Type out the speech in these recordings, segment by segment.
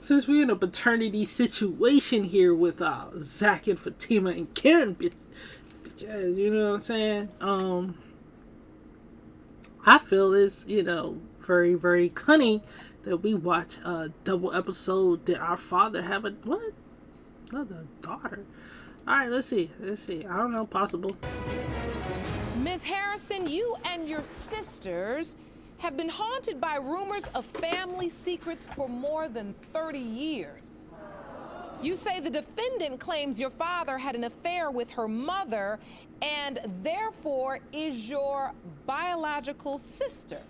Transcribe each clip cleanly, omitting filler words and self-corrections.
since we're in a paternity situation here with Zach and Fatima and Karen, because you know what I'm saying. I feel it's very very cunning that we watch a double episode. Did our father have a what? Another daughter. Alright, let's see. I don't know, possible. Ms. Harrison, you and your sisters have been haunted by rumors of family secrets for more than 30 years. You say the defendant claims your father had an affair with her mother and therefore is your biological sister.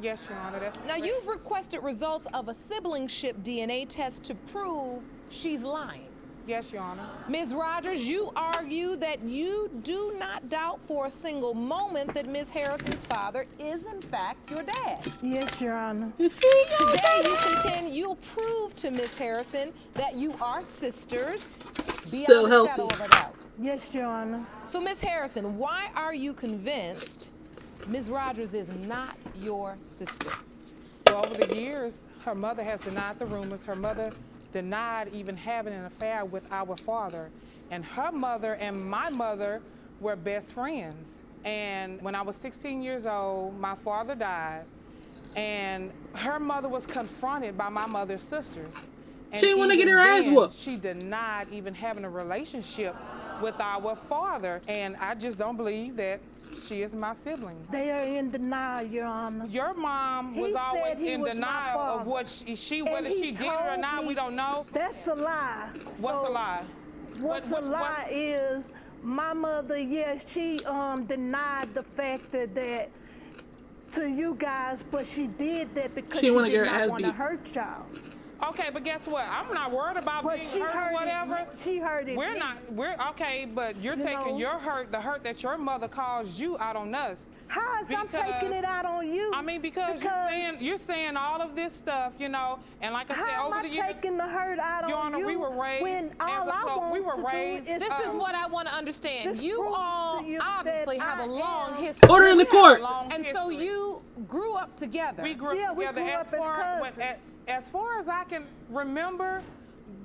Yes, Your Honor, that's Now, correct. you've requested results of a siblingship DNA test to prove she's lying. Yes, Your Honor. Ms. Rogers, you argue that you do not doubt for a single moment that Ms. Harrison's father is in fact your dad. Yes, Your Honor. Today you contend you'll prove to Ms. Harrison that you are sisters Still beyond a healthy. shadow of a doubt. Yes, Your Honor. So, Ms. Harrison, why are you convinced Ms. Rogers is not your sister? Well, over the years, her mother has denied the rumors. Her mother denied even having an affair with our father. And her mother and my mother were best friends. And when I was 16 years old, my father died. And her mother was confronted by my mother's sisters. And She didn't want to get even her ass then, whooped. She denied even having a relationship with our father. And I just don't believe that she is my sibling. They are in denial, Your Honor. Your mom He was said always he in was my denial of father. what she And whether he she did it or told not, me we don't know. That's a lie. What's So a lie? What's a lie is my mother, yes, she denied the fact that to you guys, but she did that because She she wanna did get her not ass want to beat. hurt y'all. Okay, but guess what? I'm not worried about But being she hurt or heard whatever. it. She heard it. We're okay, but you're You taking know? your hurt, the hurt that your mother caused you, out on us. How is I'm taking it out on you? I mean, because you're saying all of this stuff, and like I said, how am over I the years, taking the hurt out Your on Honor, you we were raised when as all a I couple. want We were to raised- do is This is what I want to understand. Just You prove all to you obviously that have a I long am- history. Order in the We have a court. long And so history. you grew up together. We grew Yeah, up we together. grew up as cousins. As far as I can remember,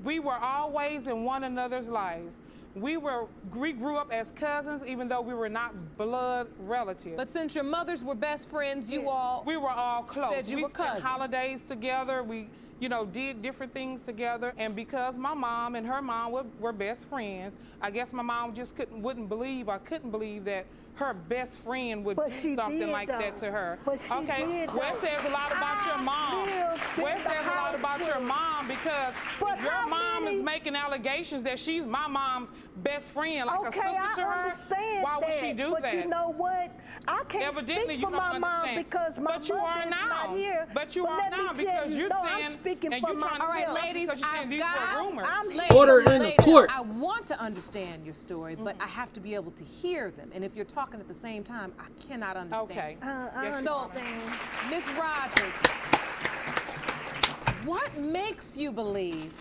we were always in one another's lives. We grew up as cousins, even though we were not blood relatives. But since your mothers were best friends, Yes. We were all close. Said you we were spent cousins. holidays together. We, did different things together. And because my mom and her mom were best friends, I guess my mom just couldn't believe that her best friend would But do she something did, like that though. to her. But she okay, did, well, it though. says a lot about your mom. lived Well, in it the says a lot house about your with- mom because But your how mom is many- making allegations that she's my mom's best friend, like a Okay, sister to I her. understand Why would that, she do but that? you know what? I can't Evidently, speak you for don't my mom understand. because my But you mother are is now. not here. But you are let now me tell because you, you're no, saying- I'm speaking and for you're trying to myself. All right, Well, ladies, because you're saying I've these were got. rumors. Ladies, Order in the ladies, court. I want to understand your story, but I have to be able to hear them. And if you're talking at the same time, I cannot understand. Okay. I Yes, So, understand. Ms. Rogers, what makes you believe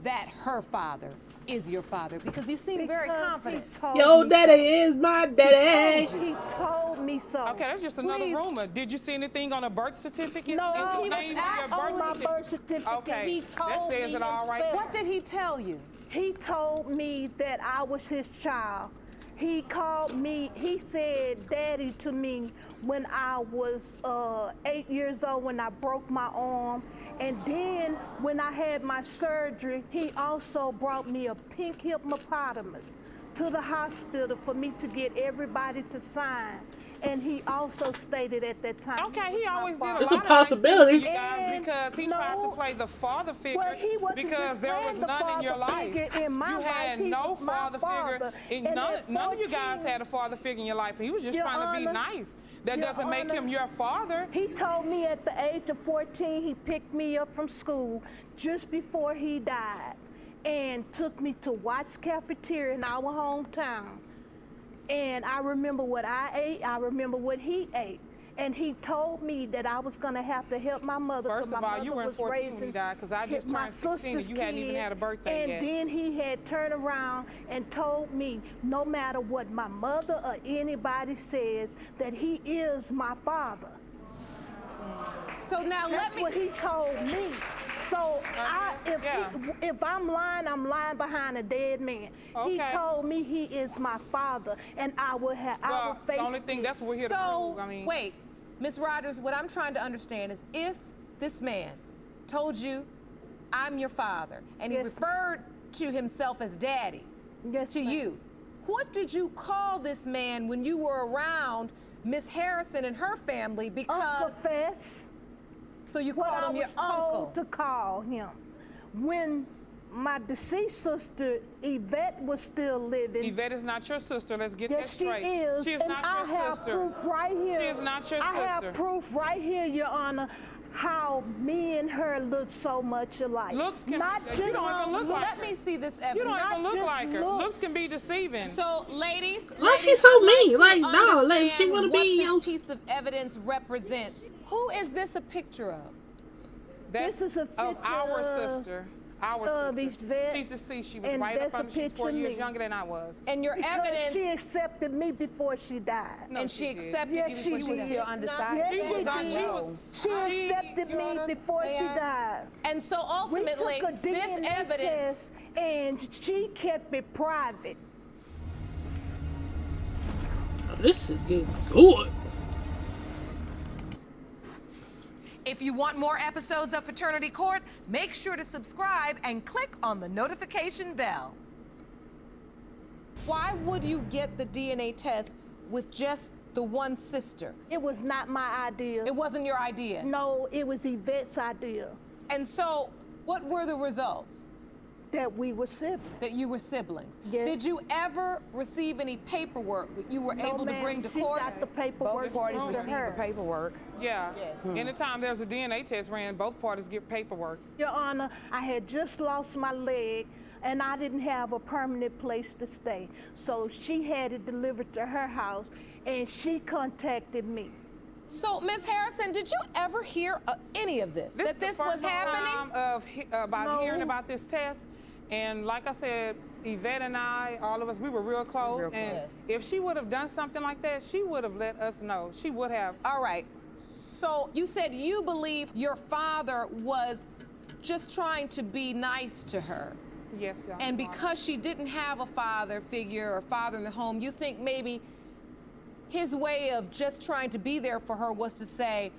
that her father is your father? Because you seem very Because confident. he told Yo, me daddy so. is my daddy. He told me so. Okay, that's just another Please. rumor. Did you see anything on a birth certificate? No, Is he his was name at on on my birth certificate. Okay, He that told says me it all right. himself. What did he tell you? He told me that I was his child. He called me, he said daddy to me when I was 8 years old when I broke my arm. And then when I had my surgery, he also brought me a pink hippopotamus to the hospital for me to get everybody to sign. And he also stated at that time. Okay, he was my always did a father. It's a lot of nice things possibility. for you guys And because he tried to no, play the father figure well, he wasn't because just there was playing the none in your father life. figure in my You had life. He no was my father figure. father. And And none, at none of you guys 14, had a father figure in your life. He was just Your trying to be Honor, nice. That Your doesn't make him Honor, your father. He told me at the age of 14, he picked me up from school just before he died and took me to Watts Cafeteria in our hometown. And I remember what I ate, I remember what he ate. And he told me that I was going to have to help my mother. First my of all, mother you were in was 14 when raising he died because I just my turned 16 and sister's you hadn't even kids. had a birthday and yet. then he had turned around and told me, no matter what my mother or anybody says, that he is my father. So now That's let me. what he told me. So If I'm lying behind a dead man. He told me he is my father, and I will face the only thing that's what we're here to prove. I mean, wait, Ms. Rogers, what I'm trying to understand is if this man told you, I'm your father, and he referred to himself as daddy to you, what did you call this man when you were around Miss Harrison and her family? Because Uncle Fess. So you called him your uncle. I was told to call him. When my deceased sister Yvette was still living. Yvette is not your sister. Let's get that straight. Yes, she is. She is not your sister. I have proof right here. She is not your sister. I have proof right here, Your Honor, how me and her look so much alike. Looks can not just you don't even look like Let me see this evidence. You don't even look like her. Looks. Looks can be deceiving. So, ladies, Why she so mean? Like, no, like she wanna be what this piece of evidence represents. Who is this a picture of? This is a picture of our sister. Our sister. Yvette, she's deceased. She was right up under. She's 4 years younger than I was. And your evidence. She accepted me before she died. No, and she accepted you before she was still undecided. She accepted me before she died. And so ultimately, we took a this DNA evidence, test, and she kept it private. Oh, this is getting good. if you want more episodes of Paternity Court, make sure to subscribe and click on the notification bell. Why would you get the DNA test with just the one sister? It was not my idea. It wasn't your idea? No, it was Yvette's idea. And so, what were the results? That we were siblings. That you were siblings. Yes. Did you ever receive any paperwork that you were able to bring to court? She got the paperwork. Both parties to received her. the paperwork. Yeah. Yes. Anytime there's a DNA test ran, both parties get paperwork. Your Honor, I had just lost my leg, and I didn't have a permanent place to stay. So she had it delivered to her house, and she contacted me. So, Ms. Harrison, did you ever hear any of this? That this was happening? Hearing about this test. And like I said, Yvette and I, all of us, we were real close. And if she would have done something like that, she would have let us know. She would have. All right. So you said you believe your father was just trying to be nice to her. Yes, Your Honor. And because she didn't have a father figure or father in the home, you think maybe his way of just trying to be there for her was to say,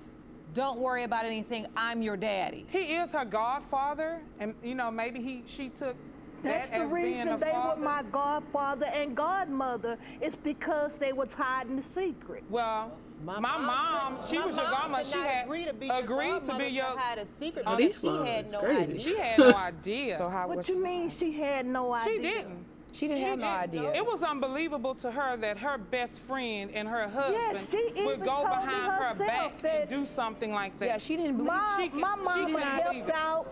don't worry about anything, I'm your daddy. He is her godfather, and you know, maybe she took That's that the as reason being a they father. were my godfather and godmother. It's because they was hiding the secret. Well, my mom, she was your godmother. She had agreed to be your. Had a secret. Oh, these she had no crazy. idea. She had no idea. So how What was you mean she had no idea? She didn't. She didn't have no idea. It was unbelievable to her that her best friend and her husband would go behind her back and do something like that. Yeah, she didn't believe. My mama helped out.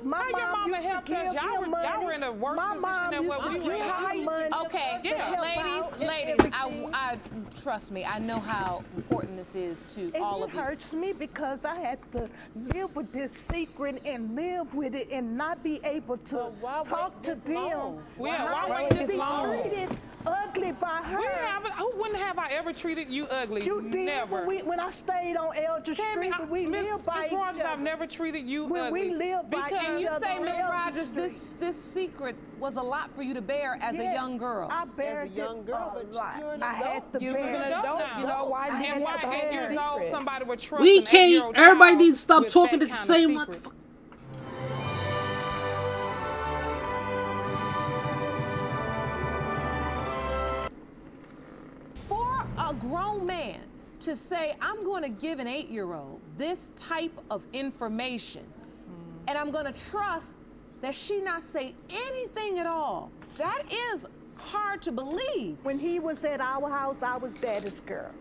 How your mama helped us? Y'all were in a worse position than what we were in. Okay, ladies, I trust me, I know how important this is to all of you. It hurts me because I had to live with this secret and live with it and not be able to talk to them. Why wait this long? Treated ugly by her. Who wouldn't have I ever treated you ugly? You did. Never. When I stayed on Elder Street, we lived by each other. I've never treated you ugly. We lived by each other. And you say, Ms. Rogers, this secret was a lot for you to bear as a young girl. I bared it a lot. I had to You was an adult, you know, why did you have to and have you told secret? somebody would trust We an can't. 8-year-old Everybody child needs to stop with talking that at the kind of same secret. motherfucker. For a grown man to say, I'm going to give an 8-year-old this type of information, and I'm going to trust that she not say anything at all, that is hard to believe. When he was at our house, I was daddy's girl.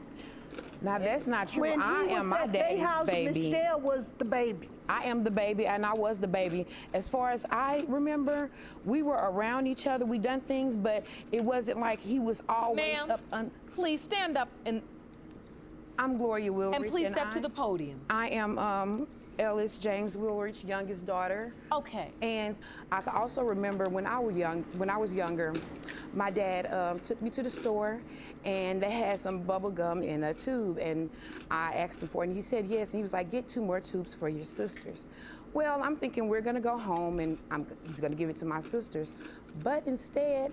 Now that's not true. When I he am was my at their daddy's house, baby. Michelle was the baby. I am the baby, and I was the baby. As far as I remember, we were around each other. We done things, but it wasn't like he was always up. Please stand up and Gloria Wilrich, and please step to the podium. I am Ellis James Wilrich, youngest daughter. Okay. And I can also remember when I was younger, my dad took me to the store, and they had some bubble gum in a tube, and I asked him for it, and he said yes, and he was like, get 2 more tubes for your sisters. well, I'm thinking we're gonna go home and he's gonna give it to my sisters. But instead,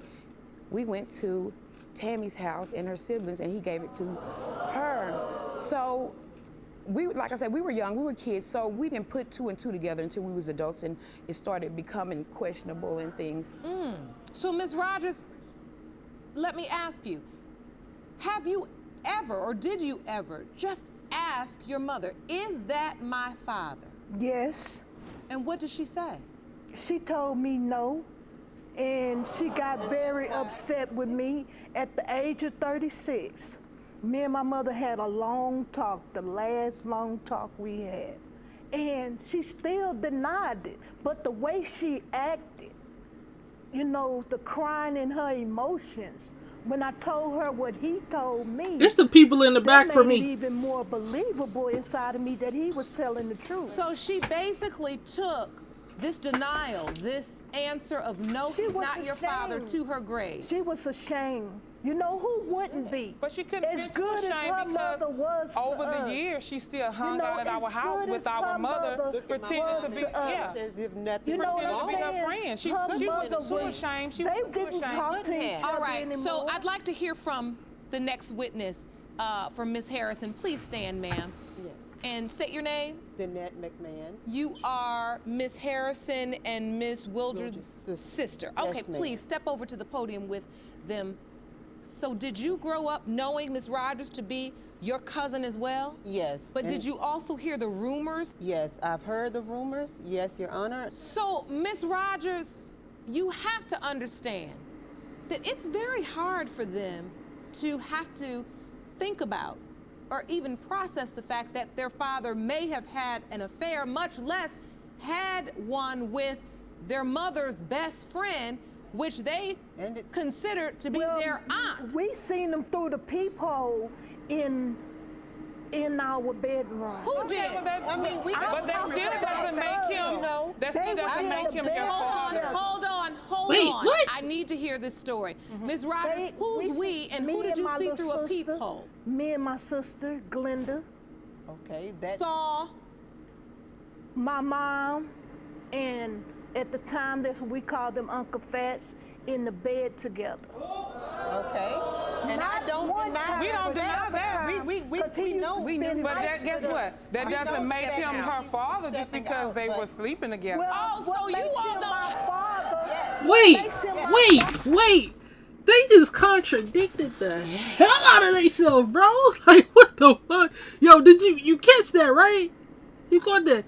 we went to Tammy's house and her siblings, and he gave it to her. So like I said, we were young, we were kids, so we didn't put 2 and 2 together until we was adults, and it started becoming questionable and things. So, Ms. Rogers, let me ask you, have you ever, or did you ever, just ask your mother, is that my father? Yes. And what did she say? She told me no, and she got very upset with me at the age of 36. Me and my mother had a long talk, the last long talk we had. And she still denied it. But the way she acted, you know, the crying in her emotions, when I told her what he told me, It's the people in the back for that made it me. even more believable inside of me that he was telling the truth. So she basically took this denial, this answer of no, She he's was not your father, ashamed. to her grave. She was ashamed. You know, who wouldn't be? But she couldn't As be too good as ashamed her because mother was to over us. the years, she still hung You know, out at our as house good with as our her mother, mother pretending was to be, to us. yeah, As if nothing You know what pretending I'm to be her saying? friend. She Her wasn't mother too ashamed. She they wasn't too didn't ashamed. talk to each All other right, anymore. so I'd like to hear from the next witness, from Ms. Harrison. Please stand, ma'am, Yes. and state your name. Danette McMahon. You are Ms. Harrison and Ms. Wildred's Wildred's sister. Yes, Okay, ma'am. please step over to the podium with them. So did you grow up knowing Ms. Rogers to be your cousin as well? Yes. But and did you also hear the rumors? Yes, I've heard the rumors. Yes, Your Honor. So, Ms. Rogers, you have to understand that it's very hard for them to have to think about or even process the fact that their father may have had an affair, much less had one with their mother's best friend, which they And it's- considered to be Well, their aunt. We seen them through the peephole in our bedroom. Who did? But that, I mean, we got but that still doesn't make him. You know, That still they doesn't were make in the him your bed. father. Hold Wait, on. what? I need to hear this story. Ms. Rogers, who's we and me who did you my see little through a sister, peephole? Me and my sister, Glenda, okay, that. Saw. my mom, and at the time that's what we called them Uncle Fats, in the bed together. Okay. And I Not don't one deny time, We don't but deny several that. times, We 'cause he used know. to We spend But nights that, guess with what? us. That I doesn't know make stepping him out. her He's father just stepping because out, they but- were sleeping together. Well, Oh, so what you makes all him don't- my father? Yes. Wait, makes him my wait. They just contradicted the hell out of themselves, bro. Like, what the fuck? Yo, did you catch that, right? You got that.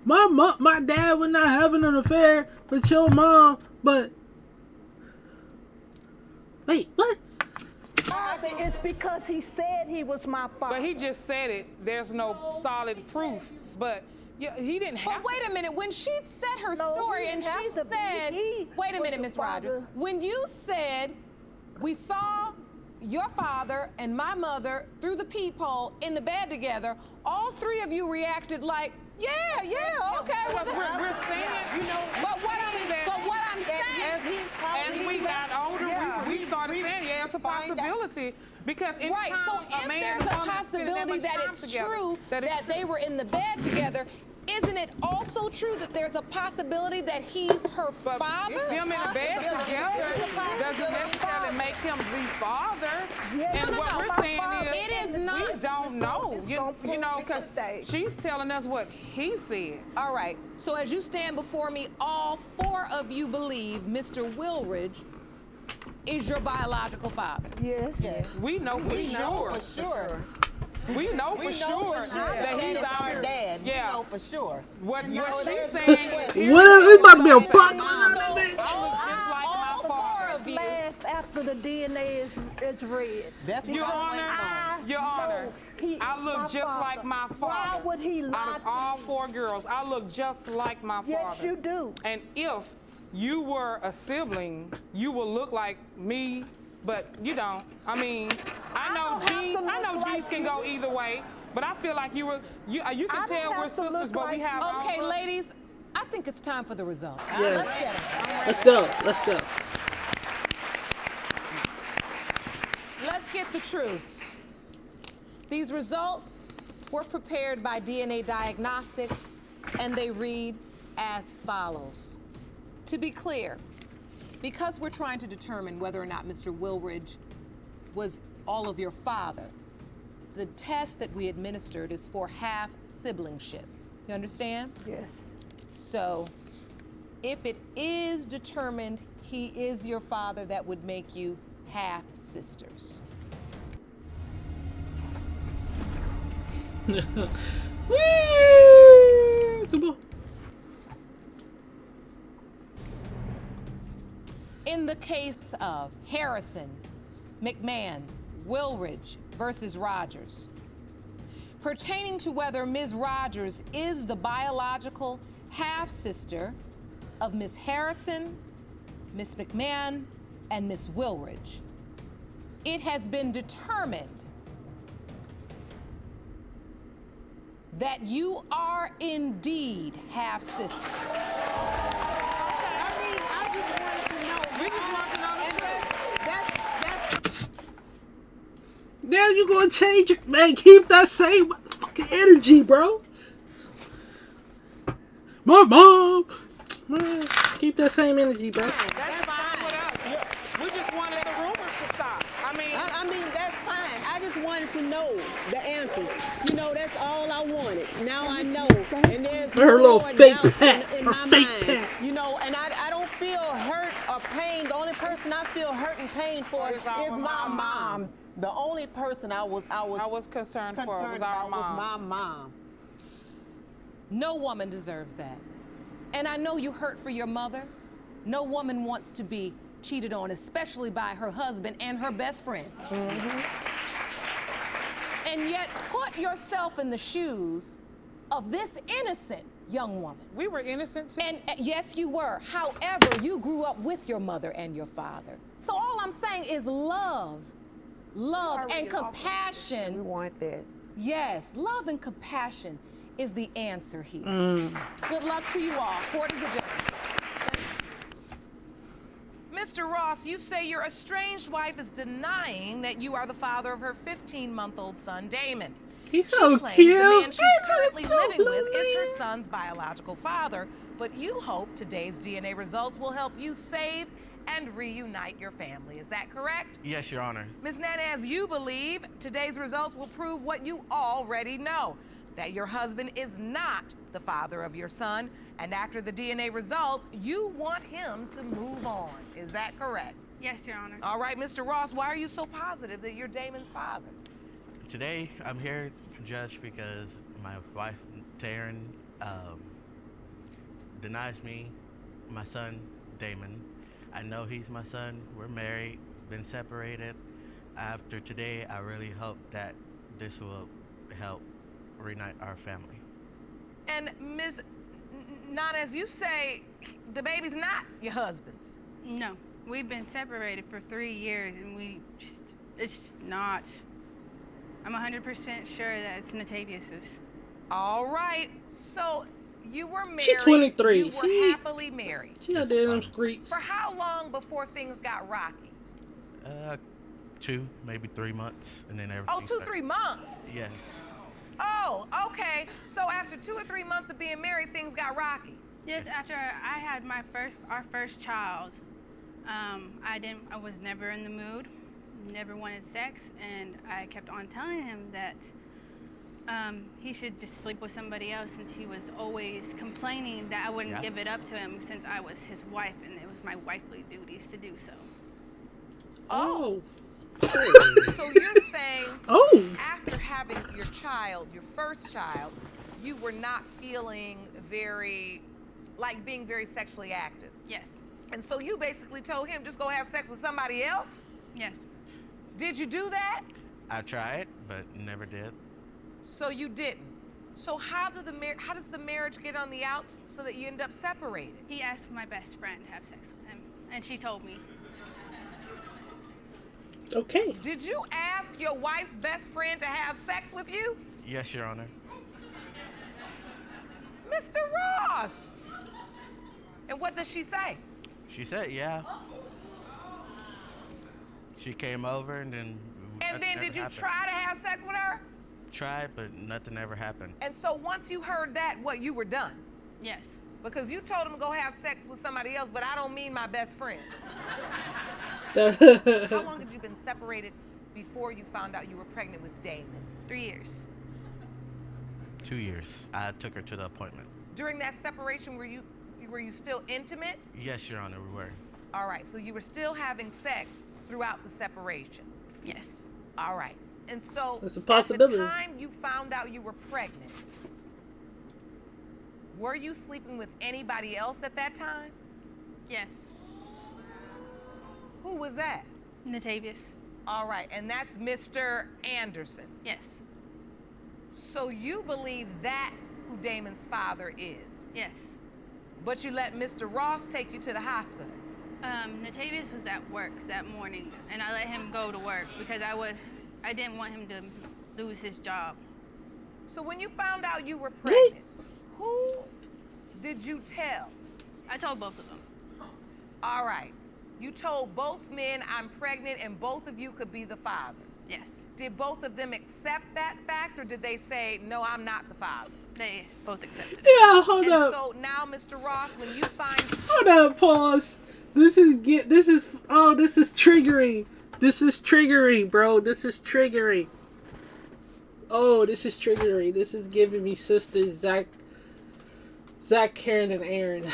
My dad was not having an affair with your mom, but wait, what? It's because he said he was my father. But he just said it. There's no solid proof. But yeah, he didn't have. But wait a minute, when she said her No, story he and didn't she have to be. said, He wait a was minute, the Miss Rogers, father. when you said we saw your father and my mother through the peephole in the bed together, all three of you reacted like, yeah, okay. But we're saying, you know, But what I'm as saying, we got older, we started saying, yeah, it's a possibility. Because right, so anytime a if man there's and a woman spend that possibility much that time it's together, true that it's that they were in the bed together, isn't it also true that there's a possibility that he's her But father? them in the bed together doesn't necessarily make him the father. Yes. And No, what no, we're my saying father. is, It is not. we don't know. It's You gonna know, prove because it today. she's telling us what he said. All right, so as you stand before me, all four of you believe Mr. Willridge is your biological father. Yes. We know for sure. For sure. We know for sure that he's our dad. Yeah. We know for sure. What she's there's saying no is, question. What? It's about to be a box So, on that bitch. I look just like all my four father. of you. Laugh after the DNA is read. That's what Your I'm Honor, waiting on. Your Honor, know he I is look my just father. like my father. Why would he lie Out of to all me? four girls, I look just like my father. Yes, you do. And if you were a sibling, you would look like me, but you don't. I mean, I know don't have to genes. I look know like genes can go either way, but I feel like you can I don't tell we're have to sisters, look but we like have our Okay, ladies, I think it's time for the results. Yeah. Let's get it. Let's go. Let's go. Let's get the truth. These results were prepared by DNA Diagnostics and they read as follows. To be clear, because we're trying to determine whether or not Mr. Wilridge was all of your father, the test that we administered is for half siblingship. You understand? Yes. So, if it is determined he is your father, that would make you half sisters. Woo! Come on. In the case of Harrison, McMahon, Wilridge versus Rogers, pertaining to whether Ms. Rogers is the biological half-sister of Ms. Harrison, Ms. McMahon, and Ms. Wilridge, it has been determined that you are indeed half-sisters. I mean, I just wanted to know. We just want to know the truth. That's Now you gonna change it, man. Keep that same fucking energy, bro. My mom. Man, keep that same energy, bro. That's fine with us. We just wanted the rumors to stop. I mean, that's fine. I just wanted to know the answer. You know, that's all I wanted. Now I know. And there's Her no little more fake doubts pat. in Her my fake mind. pat. You know, and I don't feel hurt or pain. The only person I feel hurt and pain for Is is our my mom. mom. The only person I was concerned for was concerned our about was mom. my mom. No woman deserves that. And I know you hurt for your mother. No woman wants to be cheated on, especially by her husband and her best friend. And yet, put yourself in the shoes of this innocent young woman. We were innocent too. And yes, you were. However, you grew up with your mother and your father. So all I'm saying is love. Love and We compassion. want that. Yes, love and compassion is the answer here. Good luck to you all. Court is adjourned. Mr. Ross, you say your estranged wife is denying that you are the father of her 15-month-old son, Damon. He's so She claims cute. the man she's Hey, currently look, living with is Lily. her son's biological father, but you hope today's DNA results will help you save and reunite your family. Is that correct? Yes, Your Honor. Ms. Nanez, you believe today's results will prove what you already know, that your husband is not the father of your son, and after the DNA results, you want him to move on. Is that correct? Yes, Your Honor. All right, Mr. Ross, why are you so positive that you're Damon's father? Today, I'm here, Judge, because my wife, Taryn, denies me my son, Damon. I know he's my son. We're married, been separated. After today, I really hope that this will help reunite our family. And Ms. Nanez, you say the baby's not your husband's. No, we've been separated for 3 years, and it's not. I'm 100% sure that it's Natavius's. All right, so you were married. She 23. You were happily married. She out there in them streets. For how long before things got rocky? 2, maybe 3 months, and then everything. Oh, 2-3 months. Yes. Oh, okay. So after 2 or 3 months of being married, things got rocky. Yes, after I had our first child, I was never in the mood, never wanted sex, and I kept on telling him that he should just sleep with somebody else, since he was always complaining that I wouldn't give it up to him since I was his wife and it was my wifely duties to do so. Oh. So you're saying after having your child, your first child, you were not feeling being very sexually active. Yes. And so you basically told him, just go have sex with somebody else? Yes. Did you do that? I tried, but never did. So you didn't. So how does the marriage get on the outs so that you end up separated? He asked my best friend to have sex with him, and she told me. Okay. Did you ask your wife's best friend to have sex with you? Yes, Your Honor. Mr. Ross! And what does she say? She said, yeah. She came over and then. And then did you try to have sex with her? Tried, but nothing ever happened. And so once you heard that, you were done? Yes. Because you told him to go have sex with somebody else, but I don't mean my best friend. How long had you been separated before you found out you were pregnant with Damon? 3 years. 2 years. I took her to the appointment. During that separation, were you still intimate? Yes, Your Honor, we were. All right, so you were still having sex throughout the separation. Yes. All right. And so That's a possibility. at the time you found out you were pregnant, were you sleeping with anybody else at that time? Yes. Who was that? Natavius. All right, and that's Mr. Anderson. Yes. So you believe that's who Damon's father is? Yes. But you let Mr. Ross take you to the hospital? Natavius was at work that morning, and I let him go to work because I didn't want him to lose his job. So when you found out you were pregnant, who did you tell? I told both of them. All right. You told both men I'm pregnant and both of you could be the father. Yes. Did both of them accept that fact, or did they say, no, I'm not the father? They both accepted it. Yeah, hold And up. so now, Mr. Ross, when you find... Hold up, pause. This is triggering. This is triggering, bro. This is triggering. Oh, this is triggering. This is giving me sisters Zach, Karen, and Aaron.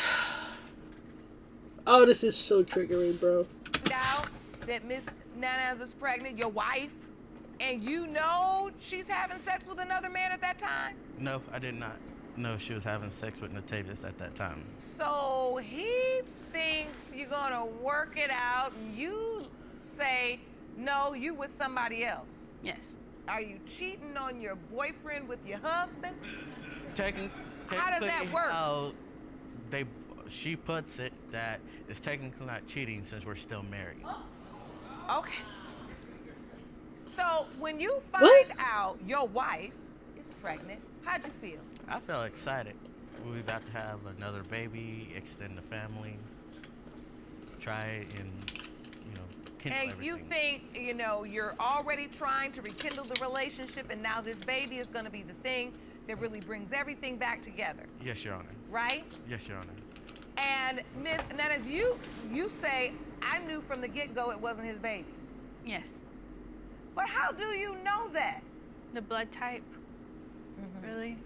Oh, this is so triggering, bro. Out that Miss Nanaz is pregnant, your wife, and you know she's having sex with another man at that time? No, I did not know she was having sex with Natavius at that time. So he thinks you're gonna work it out, and you say, no, you with somebody else. Yes. Are you cheating on your boyfriend with your husband? How does that work? She puts it that it's technically not cheating since we're still married. Okay. So when you find out your wife is pregnant, how'd you feel? I felt excited. We about to have another baby, extend the family, try and, kindle And everything. you think, you're already trying to rekindle the relationship, and now this baby is going to be the thing that really brings everything back together. Yes, Your Honor. Right? Yes, Your Honor. And then as you say, I knew from the get-go it wasn't his baby. Yes. But how do you know that? The blood type. Really?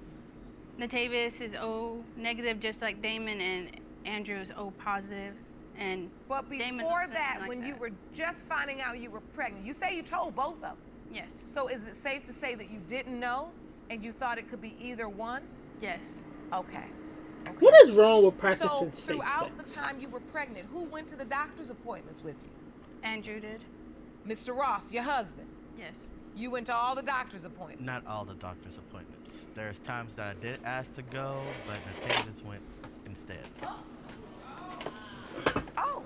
Natavius is O negative, just like Damon, and Andrew is O positive. And But Damon before looks that, like when you that. were just finding out you were pregnant, you say you told both of them. Yes. So is it safe to say that you didn't know and you thought it could be either one? Yes. Okay. What is wrong with practicing So safe throughout sex? the time you were pregnant, who went to the doctor's appointments with you? Andrew did. Mr. Ross, your husband. Yes. You went to all the doctor's appointments. Not all the doctor's appointments. There's times that I did ask to go, but Natavius went instead. Oh.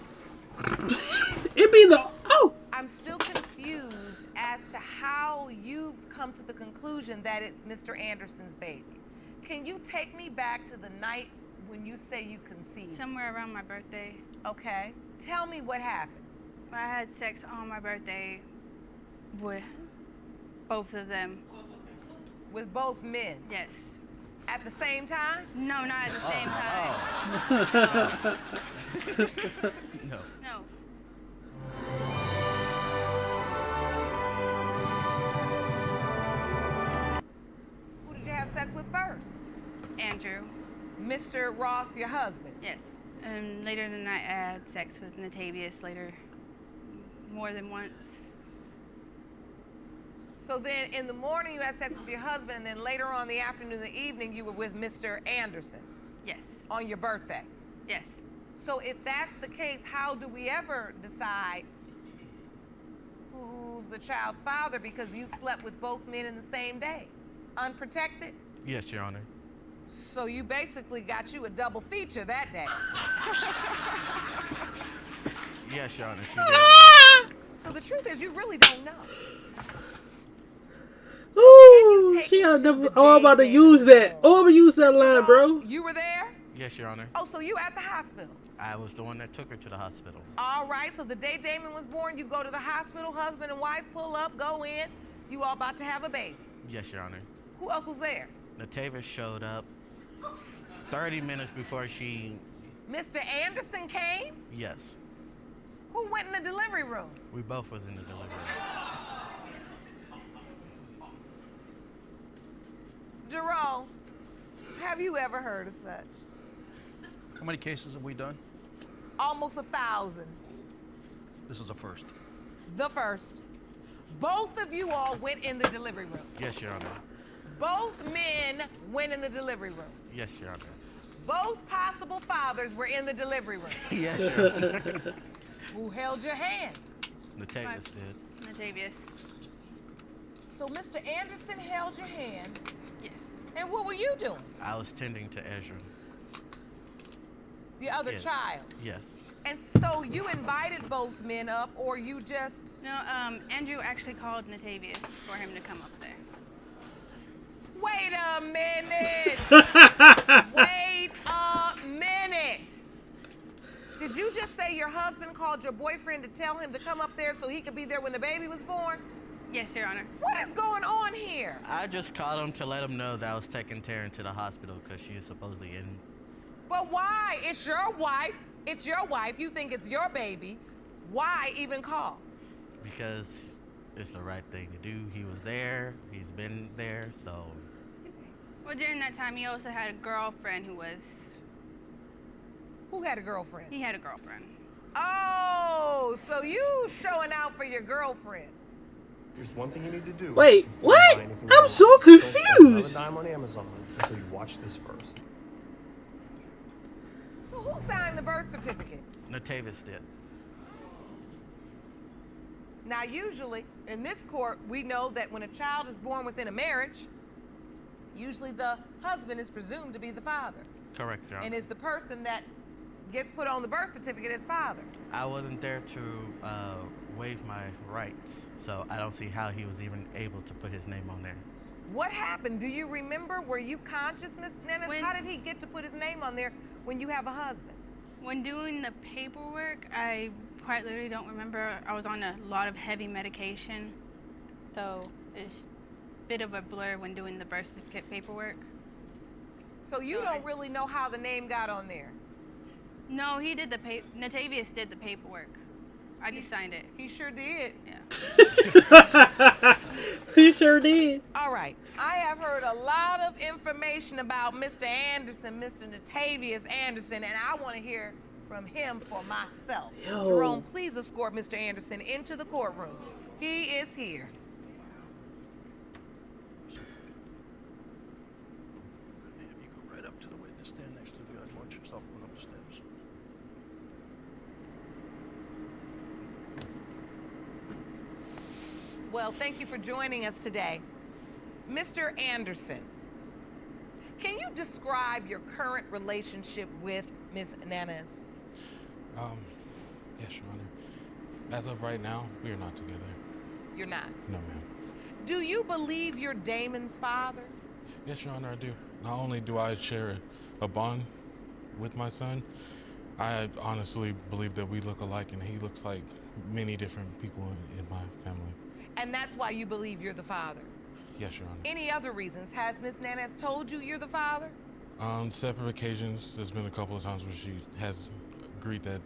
It be the I'm still confused as to how you've come to the conclusion that it's Mr. Anderson's baby. Can you take me back to the night when you say you conceived? Somewhere around my birthday. Okay. Tell me what happened. I had sex on my birthday with both of them. With both men? Yes. At the same time? No, not at the same time. No. No. Who did you have sex with first? Andrew. Mr. Ross, your husband? Yes. And later in the night, I had sex with Natavius later, more than once. So then in the morning you had sex with your husband, and then later on in the afternoon and the evening you were with Mr. Anderson Yes. on your birthday. Yes. So if that's the case, how do we ever decide who's the child's father, because you slept with both men in the same day? Unprotected? Yes, Your Honor. So you basically got you a double feature that day. Yes, Your Honor, she did. So the truth is you really don't know. Ooh, take she me got to double. the Oh, I'm about to day use they that. were Oh, I'm gonna use that Mr. line, Ross, bro. You were there? Yes, Your Honor. Oh, so you at the hospital. I was the one that took her to the hospital. All right, so the day Damon was born, you go to the hospital, husband and wife pull up, go in. You all about to have a baby. Yes, Your Honor. Who else was there? Natavius showed up. 30 minutes before she... Mr. Anderson came? Yes. Who went in the delivery room? We both was in the delivery room. Jerome, have you ever heard of such? How many cases have we done? Almost 1,000. This is a first. The first. Both of you all went in the delivery room. Yes, Your Honor. Both men went in the delivery room. Yes, Your Honor. Both possible fathers were in the delivery room. Yes, Your Honor. Who held your hand? Natavius did. Natavius. So Mr. Anderson held your hand, Yes. and what were you doing? I was tending to Ezra. The other Yes. child. Yes. And so you invited both men up, or you just... No, Andrew actually called Natavius for him to come up there. Wait a minute! Wait a minute! Did you just say your husband called your boyfriend to tell him to come up there so he could be there when the baby was born? Yes, Your Honor. What is going on here? I just called him to let him know that I was taking Taryn to the hospital because she is supposedly in. But why? It's your wife. It's your wife. You think it's your baby. Why even call? Because it's the right thing to do. He was there. He's been there, so... Well, during that time, he also had a girlfriend who was... Who had a girlfriend? He had a girlfriend. Oh, so you showing out for your girlfriend. There's one thing you need to do. Wait, before you what? buy anything I'm online. so Don't spend confused. another dime on Amazon until you watch this first. So who signed the birth certificate? Natavius did. Now, usually, in this court, we know that when a child is born within a marriage, usually the husband is presumed to be the father. Correct, Your Honor. And is the person that gets put on the birth certificate as father. I wasn't there to waive my rights, so I don't see how he was even able to put his name on there. What happened? Do you remember? Were you conscious, Miss Nennis? How did he get to put his name on there when you have a husband? When doing the paperwork, I quite literally don't remember. I was on a lot of heavy medication, so it's a bit of a blur when doing the birth certificate paperwork. So you don't really know how the name got on there? No, he did the Natavius did the paperwork. I just signed it. He sure did. Yeah. He sure did. All right. I have heard a lot of information about Mr. Anderson, Mr. Natavius Anderson, and I want to hear from him for myself. Yo. Jerome, please escort Mr. Anderson into the courtroom. He is here. Ma'am, you go right up to the witness stand next to the judge. Watch yourself going up the steps. Well, thank you for joining us today. Mr. Anderson, can you describe your current relationship with Ms. Nanas? Yes, Your Honor. As of right now, we are not together. You're not. No, ma'am. Do you believe you're Damon's father? Yes, Your Honor, I do. Not only do I share a bond with my son, I honestly believe that we look alike, and he looks like many different people in my family. And that's why you believe you're the father? Yes, Your Honor. Any other reasons? Has Ms. Nanas told you you're the father? On separate occasions, there's been a couple of times where she has agreed that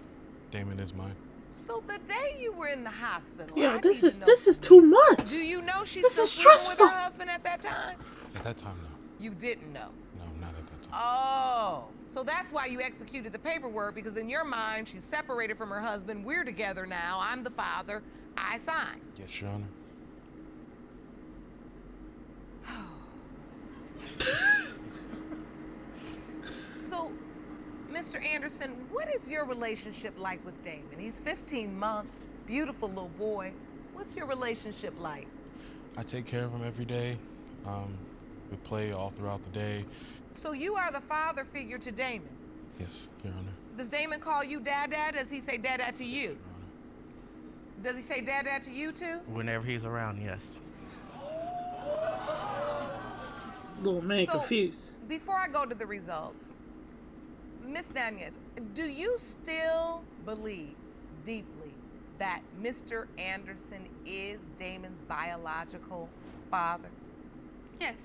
Damon is mine. So the day you were in the hospital, Yeah, I this need is to know this is from too you. much. Do you know she's This still is sleeping with stressful. her husband at that time? At that time, no. You didn't know. No, not at that time. Oh, so that's why you executed the paperwork, because in your mind, she's separated from her husband. We're together now. I'm the father. I signed. Yes, Your Honor. So, Mr. Anderson, what is your relationship like with Damon? He's 15 months, beautiful little boy. What's your relationship like? I take care of him every day. We play all throughout the day. So you are the father figure to Damon. Yes, Your Honor. Does Damon call you Dad? Does he say Dad to you? Your Honor. Does he say Dad to you too? Whenever he's around, yes. Little man So- confused. Before I go to the results, Miss Nunez, do you still believe deeply that Mr. Anderson is Damon's biological father? Yes,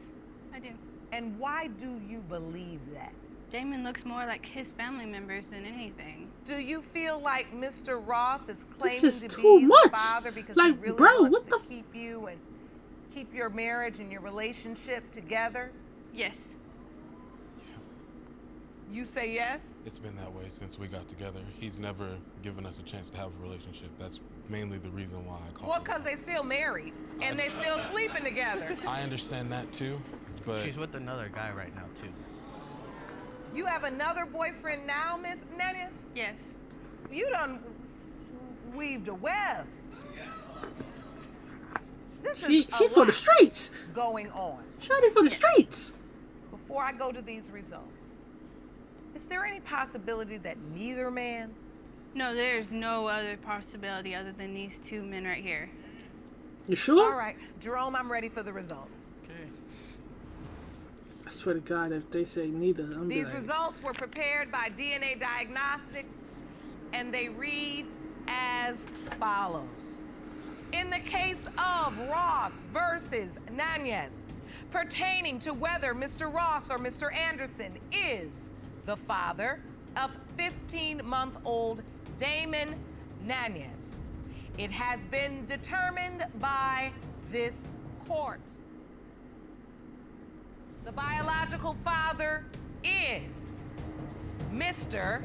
I do. And why do you believe that? Damon looks more like his family members than anything. Do you feel like Mr. Ross is claiming is to too be much. the father because Like, he really bro, wants what to the keep you and keep your marriage and your relationship together? Yes. You say yes? It's been that way since we got together. He's never given us a chance to have a relationship. That's mainly the reason why I called. Well, because they still married and they still sleeping together. I understand that too, but She's with another guy right now too. You have another boyfriend now, Miss Nennis? Yes. You done weaved a web. This She is a for the lot streets. going on. Shawty for the streets. Before I go to these results, is there any possibility that neither man? No, there's no other possibility other than these two men right here. You sure? All right, Jerome, I'm ready for the results. Okay. I swear to God, if they say neither, I'm These like, results were prepared by DNA Diagnostics, and they read as follows. In the case of Ross versus Nanez, pertaining to whether Mr. Ross or Mr. Anderson is the father of 15-month-old Damon Nanez, it has been determined by this court. The biological father is Mr.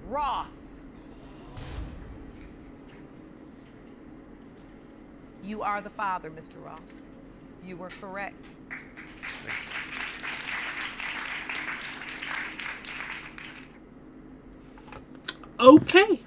Ross. You are the father, Mr. Ross. You were correct. okay.